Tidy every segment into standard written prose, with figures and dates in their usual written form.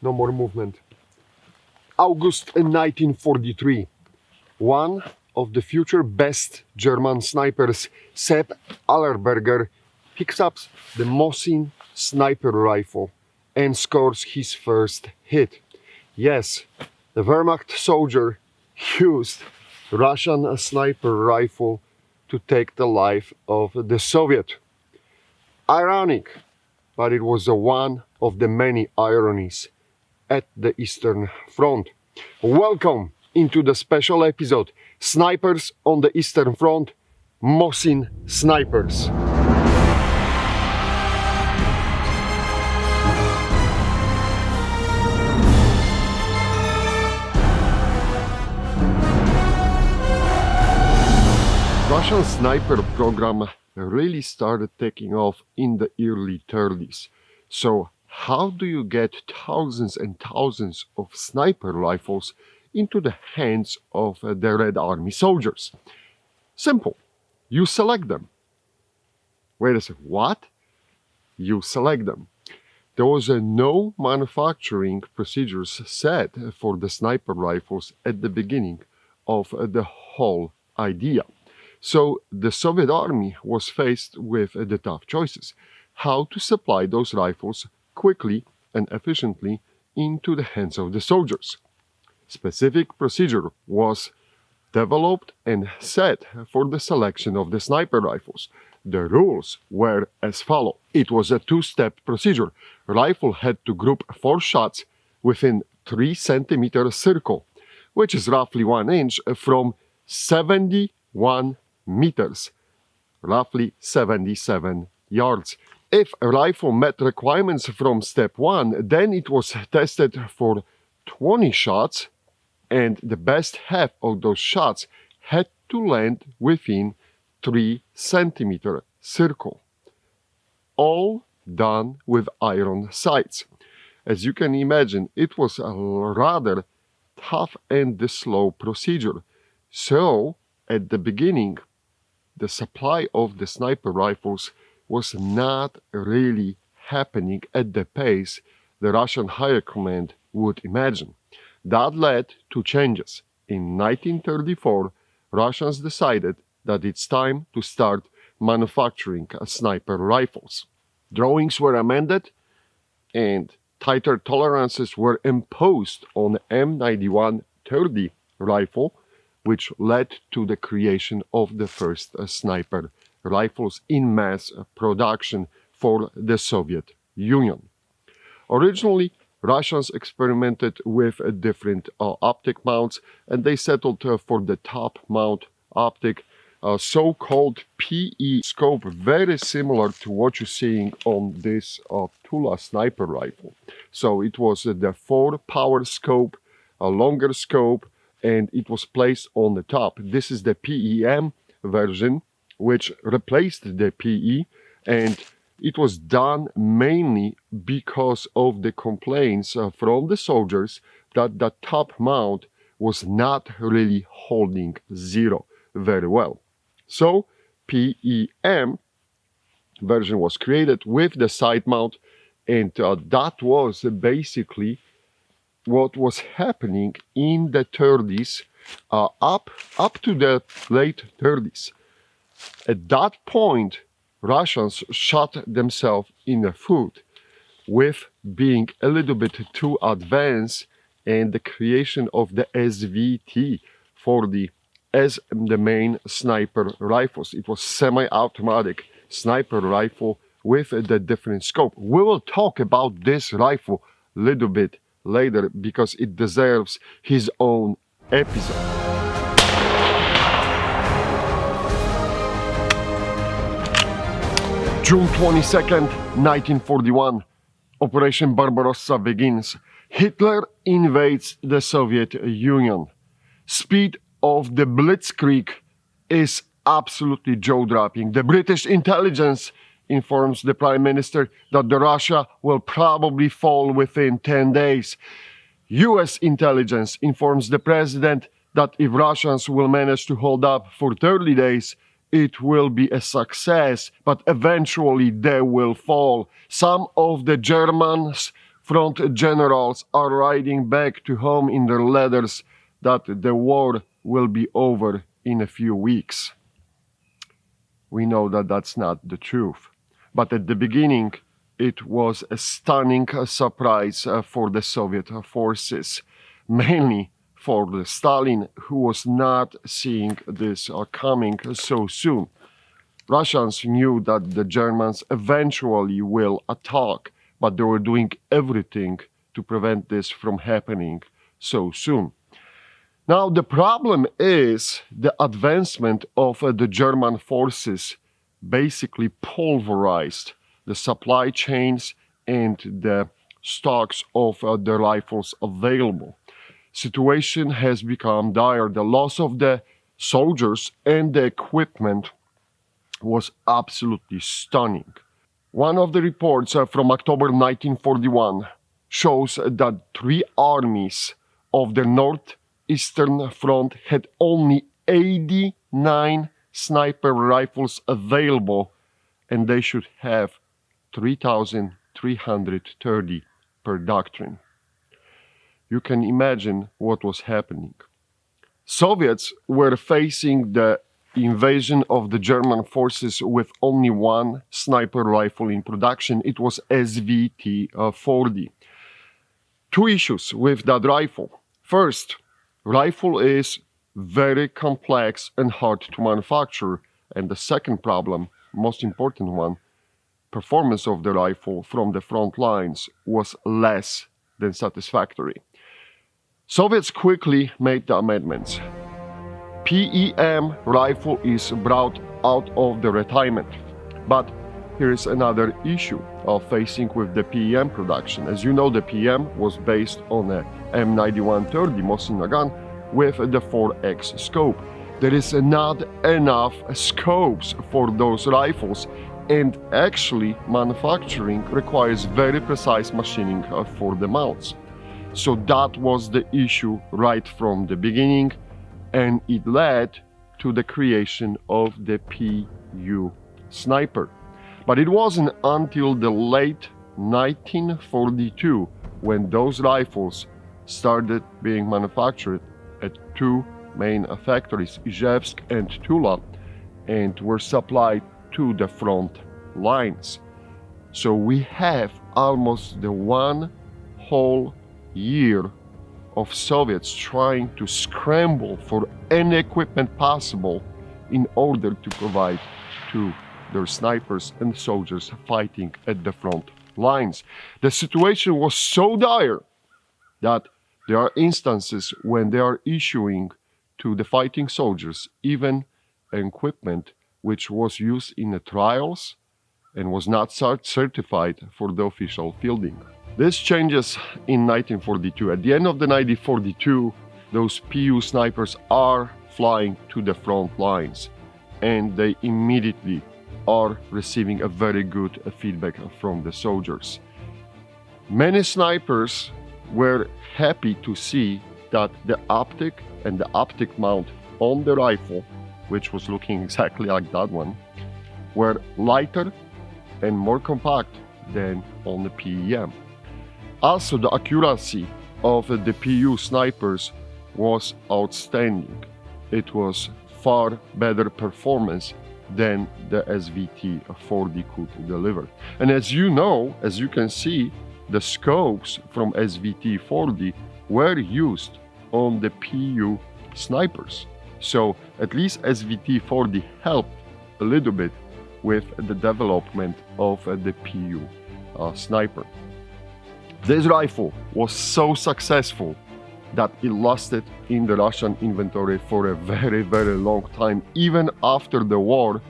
No more movement. August 1943. One of the future best German snipers, Sepp Allerberger, picks up the Mosin Sniper Rifle and scores his first hit. Yes, the Wehrmacht soldier used Russian sniper rifle to take the life of the Soviet. Ironic, but it was one of the many ironies at the Eastern Front. Welcome into the special episode, Snipers on the Eastern Front, Mosin Snipers. Russian sniper program really started taking off in the early 30s. So how do you get thousands and thousands of sniper rifles into the hands of the Red Army soldiers? Simple. You select them. Wait a second, what? You select them. There was no manufacturing procedures set for the sniper rifles at the beginning of the whole idea. So the Soviet Army was faced with the tough choices: how to supply those rifles quickly and efficiently into the hands of the soldiers. Specific procedure was developed and set for the selection of the sniper rifles. The rules were as follows. It was a two-step procedure. Rifle had to group 4 shots within 3 centimeter circle, which is roughly 1 inch from 71 meters, roughly 77 yards. If a rifle met requirements from step 1, then it was tested for 20 shots, and the best half of those shots had to land within 3 centimeter circle. All done with iron sights. As you can imagine, it was a rather tough and slow procedure. So, at the beginning, the supply of the sniper rifles was not really happening at the pace the Russian higher command would imagine. That led to changes. In 1934, Russians decided that it's time to start manufacturing sniper rifles. Drawings were amended and tighter tolerances were imposed on the M91-30 rifle, which led to the creation of the first sniper rifles in mass production for the Soviet Union. Originally, Russians experimented with different optic mounts, and they settled for the top mount optic, so-called PE scope, very similar to what you're seeing on this Tula sniper rifle. So it was the 4-power scope, a longer scope, and it was placed on the top. This is the PEM version, which replaced the PE, and it was done mainly because of the complaints from the soldiers that the top mount was not really holding zero very well. So PEM version was created with the side mount, and that was basically what was happening in the 30s up to the late 30s. At that point, Russians shot themselves in the foot with being a little bit too advanced, and the creation of the SVT-40 as the main sniper rifles. It was semi-automatic sniper rifle with the different scope. We will talk about this rifle a little bit later because it deserves his own episode. June 22nd, 1941, Operation Barbarossa begins. Hitler invades the Soviet Union. Speed of the blitzkrieg is absolutely jaw-dropping. The British intelligence informs the Prime Minister that the Russia will probably fall within 10 days. US intelligence informs the President that if Russians will manage to hold up for 30 days, it will be a success, but eventually they will fall. Some of the Germans front generals are riding back to home in their letters that the war will be over in a few weeks. We know that that's not the truth. But at the beginning, it was a stunning surprise for the Soviet forces, mainly for the Stalin, who was not seeing this coming so soon. Russians knew that the Germans eventually will attack, but they were doing everything to prevent this from happening so soon. Now, the problem is the advancement of the German forces basically pulverized the supply chains and the stocks of the rifles available. Situation has become dire. The loss of the soldiers and the equipment was absolutely stunning. One of the reports from October 1941 shows that 3 armies of the Northeastern Front had only 89 sniper rifles available, and they should have 3,330 per doctrine. You can imagine what was happening. Soviets were facing the invasion of the German forces with only one sniper rifle in production. It was SVT-40. 2 issues with that rifle. First, rifle is very complex and hard to manufacture. And the second problem, most important one, performance of the rifle from the front lines was less than satisfactory. Soviets quickly made the amendments. PEM rifle is brought out of the retirement. But here is another issue of facing with the PEM production. As you know, the PEM was based on a M9130 Mosin gun with the 4X scope. There is not enough scopes for those rifles, and actually manufacturing requires very precise machining for the mounts. So that was the issue right from the beginning, and it led to the creation of the PU Sniper. But it wasn't until the late 1942 when those rifles started being manufactured at 2 main factories, Izhevsk and Tula, and were supplied to the front lines. So we have almost the 1 whole year of Soviets trying to scramble for any equipment possible in order to provide to their snipers and soldiers fighting at the front lines. The situation was so dire that there are instances when they are issuing to the fighting soldiers even equipment which was used in the trials and was not certified for the official fielding. This changes in 1942. At the end of the 1942, those PU snipers are flying to the front lines, and they immediately are receiving a very good feedback from the soldiers. Many snipers were happy to see that the optic and the optic mount on the rifle, which was looking exactly like that one, were lighter and more compact than on the PEM. Also, the accuracy of the PU snipers was outstanding. It was far better performance than the SVT-40 could deliver. And as you know, as you can see, the scopes from SVT-40 were used on the PU snipers. So at least SVT-40 helped a little bit with the development of the PU sniper. This rifle was so successful that it lasted in the Russian inventory for a very, very long time, even after the war.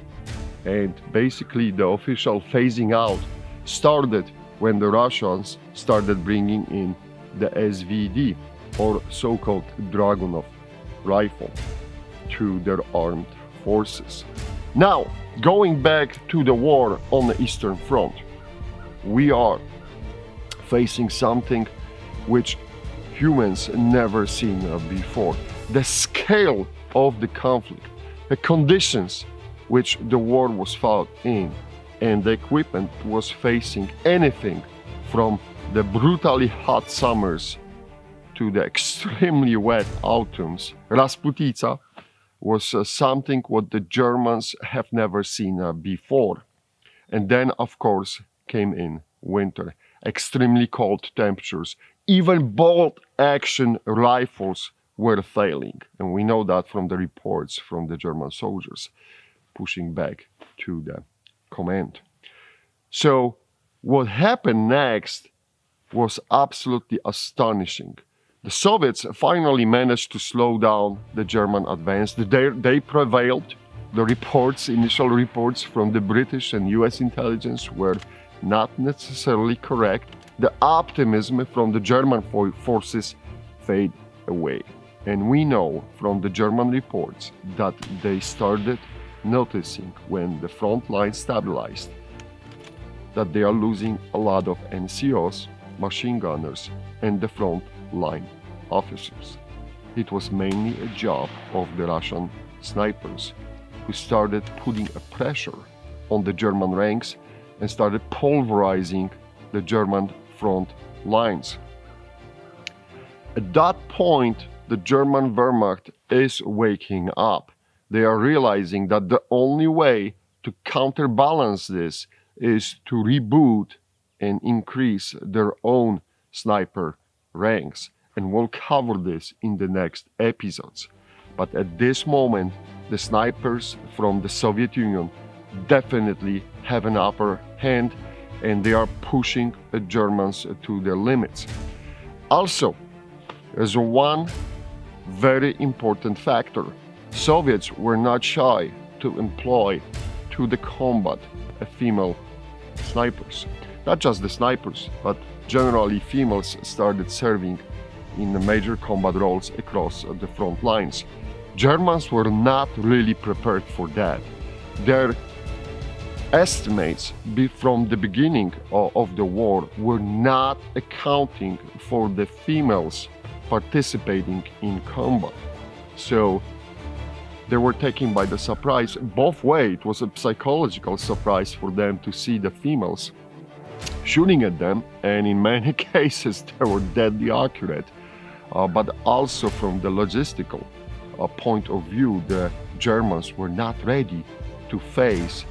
And basically the official phasing out started when the Russians started bringing in the SVD, or so-called Dragunov rifle, to their armed forces. Now, going back to the war on the Eastern Front, we are facing something which humans never seen before. The scale of the conflict, the conditions which the war was fought in, and the equipment was facing anything from the brutally hot summers to the extremely wet autumns, Rasputica was something what the Germans have never seen before. And then, of course, came in winter, extremely cold temperatures. Even bolt-action rifles were failing, and we know that from the reports from the German soldiers pushing back to the command. So what happened next was absolutely astonishing. The Soviets finally managed to slow down the German advance. They prevailed. The initial reports from the British and US intelligence were not necessarily correct. The optimism from the German forces faded away. And we know from the German reports that they started noticing when the front line stabilized that they are losing a lot of NCOs, machine gunners, and the front line officers. It was mainly a job of the Russian snipers who started putting a pressure on the German ranks and started pulverizing the German front lines. At that point, the German Wehrmacht is waking up. They are realizing that the only way to counterbalance this is to reboot and increase their own sniper ranks. And we'll cover this in the next episodes. But at this moment, the snipers from the Soviet Union definitely have an upper hand, and they are pushing the Germans to their limits. Also, there's one very important factor. Soviets were not shy to employ to the combat female snipers. Not just the snipers, but generally females started serving in the major combat roles across the front lines. Germans were not really prepared for that. Their estimates from the beginning of the war were not accounting for the females participating in combat. So they were taken by the surprise. Both ways, it was a psychological surprise for them to see the females shooting at them, and in many cases they were deadly accurate. But also from the logistical point of view, the Germans were not ready to face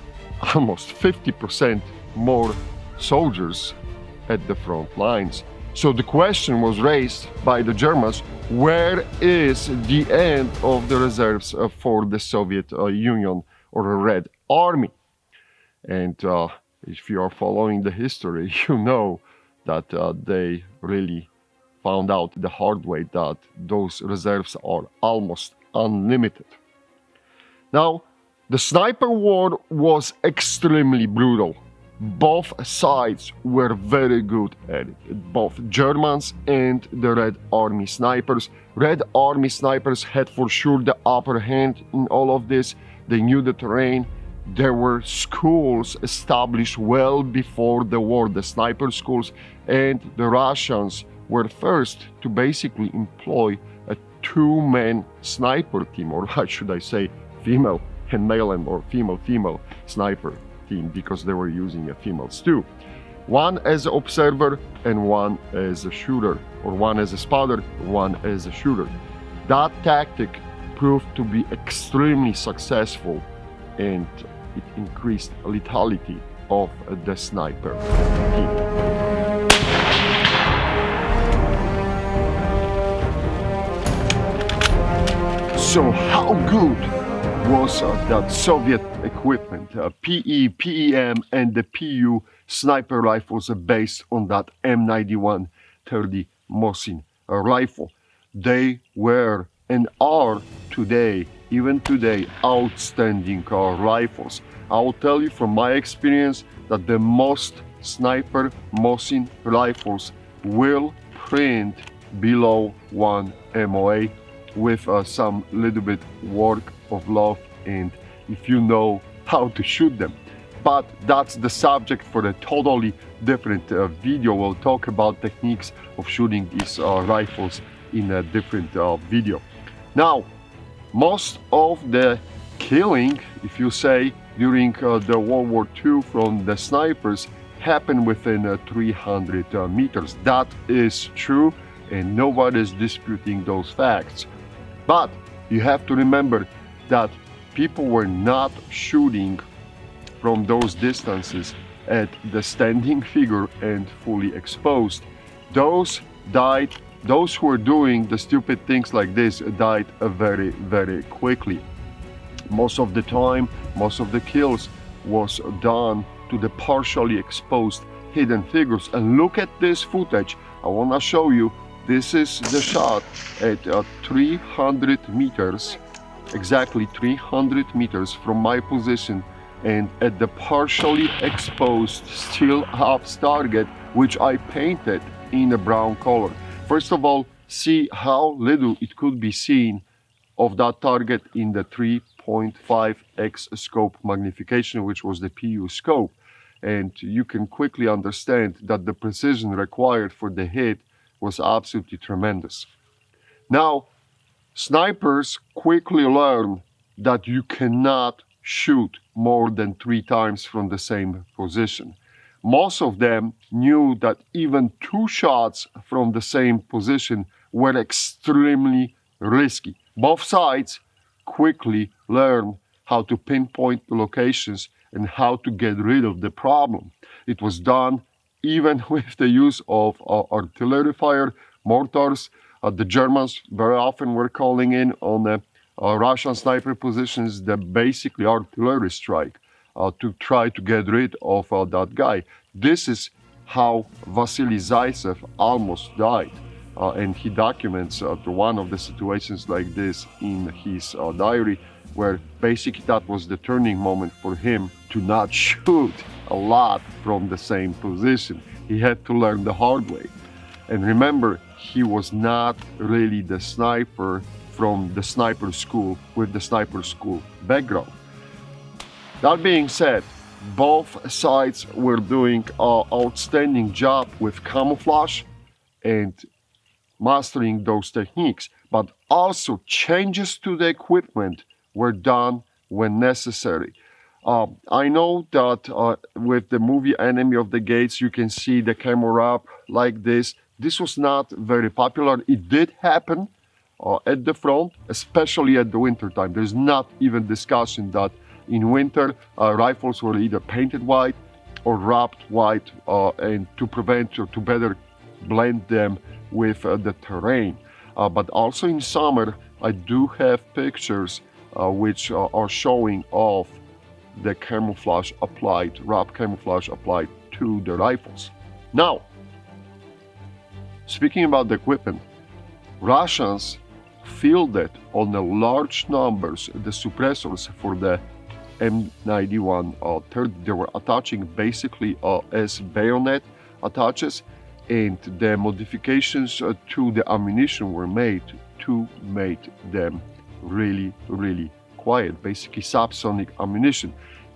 almost 50% more soldiers at the front lines. So the question was raised by the Germans, where is the end of the reserves for the Soviet Union or the Red Army? And if you are following the history, you know that they really found out the hard way that those reserves are almost unlimited. Now, the sniper war was extremely brutal. Both sides were very good at it, both Germans and the Red Army snipers. Red Army snipers had for sure the upper hand in all of this. They knew the terrain. There were schools established well before the war, the sniper schools, and the Russians were first to basically employ a two-man sniper team, or how should I say, female and male or female sniper team, because they were using females too. One as an observer and one as a shooter, or one as a spotter, one as a shooter. That tactic proved to be extremely successful, and it increased lethality of the sniper team. So how good was that Soviet equipment, PE, PEM, and the PU sniper rifles based on that M91 30 Mosin rifle? They were and are today, even today, outstanding rifles. I will tell you from my experience that the most sniper Mosin rifles will print below 1 MOA with some little bit work of love and if you know how to shoot them. But that's the subject for a totally different video. We'll talk about techniques of shooting these rifles in a different video. Now, most of the killing, if you say, during the World War II from the snipers happen within 300 meters. That is true, and nobody is disputing those facts. But you have to remember that people were not shooting from those distances at the standing figure and fully exposed. Those who were doing the stupid things like this died very, very quickly. Most of the time, most of the kills was done to the partially exposed hidden figures. And look at this footage. I want to show you. This is the shot at 300 meters, exactly 300 meters from my position, and at the partially exposed still up target, which I painted in a brown color. First of all, see how little it could be seen of that target in the 3.5x scope magnification, which was the PU scope. And you can quickly understand that the precision required for the hit was absolutely tremendous. Now, snipers quickly learn that you cannot shoot more than 3 times from the same position. Most of them knew that even 2 shots from the same position were extremely risky. Both sides quickly learned how to pinpoint the locations and how to get rid of the problem. It was done even with the use of artillery fire, mortars. The Germans very often were calling in on the Russian sniper positions the basically artillery strike to try to get rid of that guy. This is how Vasily Zaitsev almost died. And he documents one of the situations like this in his diary, where basically that was the turning moment for him to not shoot a lot from the same position. He had to learn the hard way. And remember, he was not really the sniper from the sniper school with the sniper school background. That being said, both sides were doing an outstanding job with camouflage and mastering those techniques, but also changes to the equipment were done when necessary. I know that with the movie Enemy of the Gates, you can see the camo wrap like this. This was not very popular. It did happen at the front, especially at the winter time. There's not even discussion that in winter rifles were either painted white or wrapped white, and to prevent or to better blend them with the terrain. But also in summer, I do have pictures which are showing off the camouflage applied, wrap camouflage applied to the rifles. Now, speaking about the equipment, Russians fielded on the large numbers the suppressors for the M91 30. They were attaching basically as bayonet attaches, and the modifications to the ammunition were made to make them really, really quiet, basically subsonic ammunition.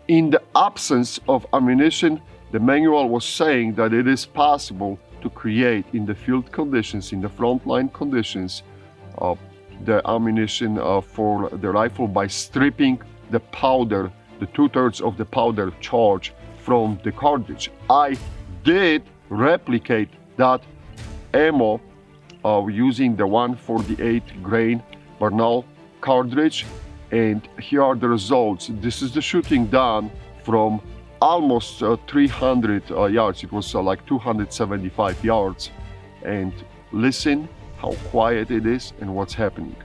In the absence of ammunition, the manual was saying that it is possible to create in the field conditions, in the frontline conditions, the ammunition for the rifle by stripping the powder, the 2/3 of the powder charge from the cartridge. I did replicate that ammo using the 148 grain Bernal cartridge, and here are the results. This is the shooting done from almost 300 yards. It was like 275 yards, and listen how quiet it is and what's happening.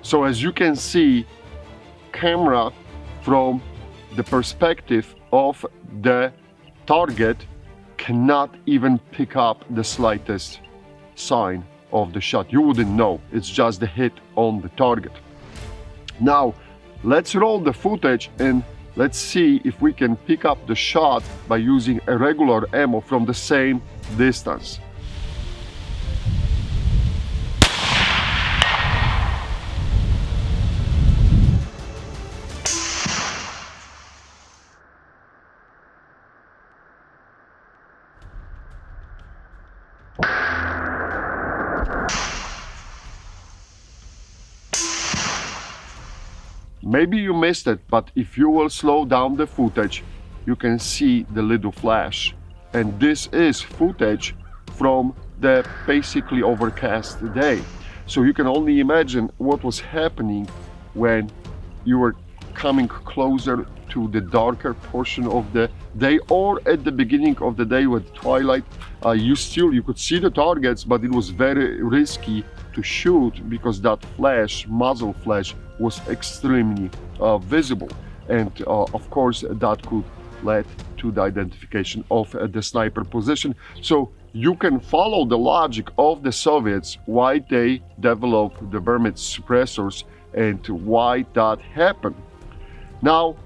So as you can see, camera from the perspective of the target cannot even pick up the slightest sign of the shot. You wouldn't know, it's just the hit on the target. Now, let's roll the footage and let's see if we can pick up the shot by using a regular ammo from the same distance. Maybe you missed it, but if you will slow down the footage, you can see the little flash. And this is footage from the basically overcast day. So you can only imagine what was happening when you were coming closer to the darker portion of the day, or at the beginning of the day with twilight. You could see the targets, but it was very risky to shoot because that flash, muzzle flash, was extremely visible, and of course that could lead to the identification of the sniper position. So you can follow the logic of the Soviets, why they developed the Vermit suppressors and why that happened. Now,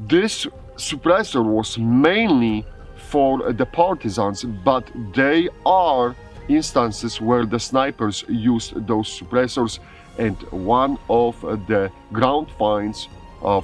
this suppressor was mainly for the partisans, but there are instances where the snipers used those suppressors, and one of the ground finds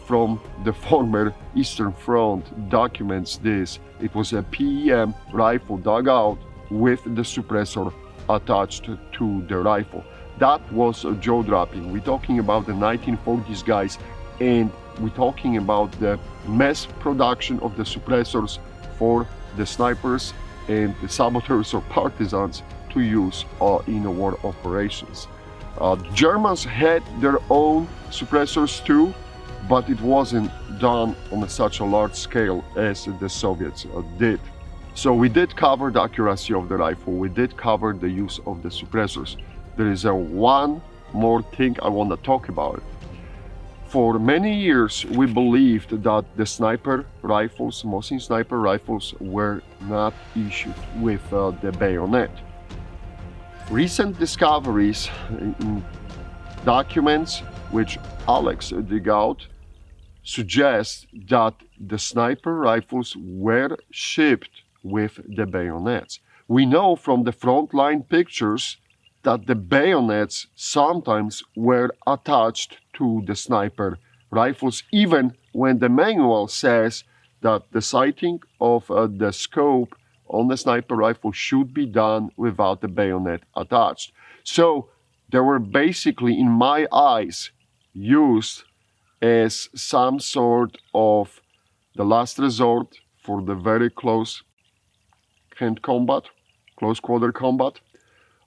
from the former Eastern Front documents this. It was a PEM rifle dug out with the suppressor attached to the rifle. That was jaw-dropping. We're talking about the 1940s, guys, and we're talking about the mass production of the suppressors for the snipers and the saboteurs or partisans to use in war operations. Germans had their own suppressors too, but it wasn't done on such a large scale as the Soviets did. So we did cover the accuracy of the rifle, we did cover the use of the suppressors. There is one more thing I want to talk about. For many years, we believed that the sniper rifles, Mosin Sniper Rifles, were not issued with the bayonet. Recent discoveries in documents which Alex dig out suggest that the sniper rifles were shipped with the bayonets. We know from the frontline pictures that the bayonets sometimes were attached to the sniper rifles, even when the manual says that the sighting of the scope on the sniper rifle should be done without the bayonet attached. So they were basically, in my eyes, used as some sort of the last resort for the very close hand combat, close quarter combat,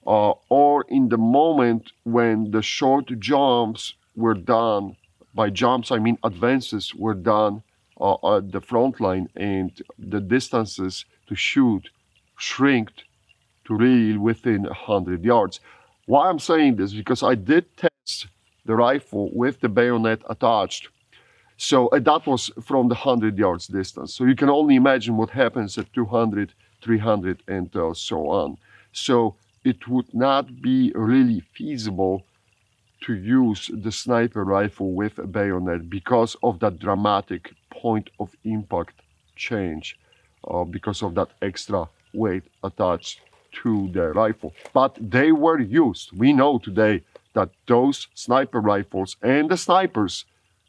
or in the moment when the short jumps were done. By jumps, I mean advances were done at the front line, and the distances to shoot shrinked to really within 100 yards. Why I'm saying this? Because I did test the rifle with the bayonet attached. So that was from the 100 yards distance. So you can only imagine what happens at 200, 300, and so on. So it would not be really feasible to use the sniper rifle with a bayonet because of that dramatic point of impact change, because of that extra weight attached to the rifle. But they were used. We know today that those sniper rifles and the snipers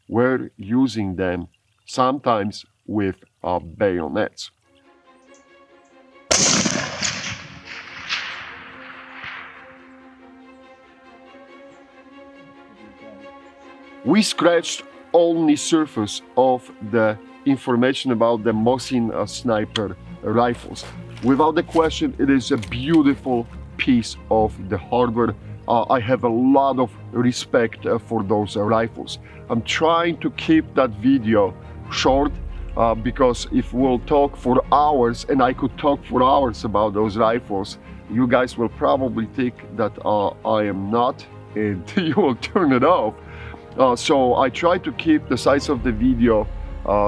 were using them sometimes with bayonets. We scratched only surface of the information about the Mosin Sniper Rifles. Without the question, it is a beautiful piece of the hardware. I have a lot of respect for those rifles. I'm trying to keep that video short because if we'll talk for hours, and I could talk for hours about those rifles, you guys will probably think that I am not, and you will turn it off. So I try to keep the size of the video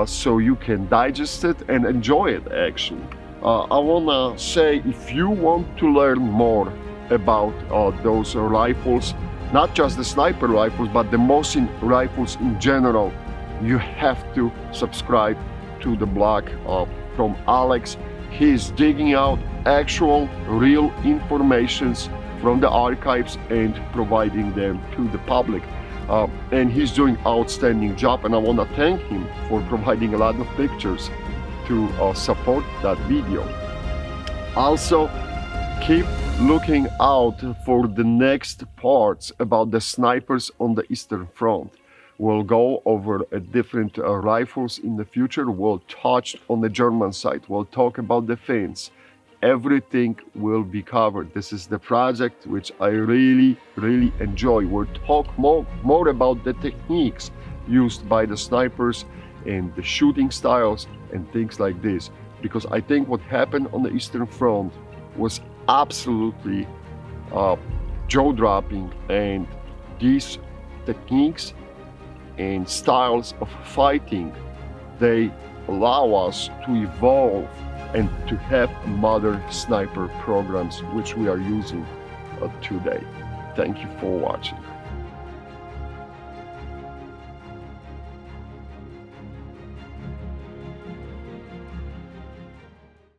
so you can digest it and enjoy it actually. I wanna say, if you want to learn more about those rifles, not just the sniper rifles, but the Mosin rifles in general, you have to subscribe to the blog from Alex. He's digging out actual, real informations from the archives and providing them to the public. And he's doing outstanding job, and I want to thank him for providing a lot of pictures to support that video. Also, keep looking out for the next parts about the snipers on the Eastern Front. We'll go over different rifles in the future. We'll touch on the German side. We'll talk about defense. Everything will be covered. This is the project which I really enjoy. We'll talk more about the techniques used by the snipers and the shooting styles and things like this. Because I think what happened on the Eastern Front was absolutely jaw-dropping, and these techniques and styles of fighting, they allow us to evolve and to have modern sniper programs which we are using today. Thank you for watching.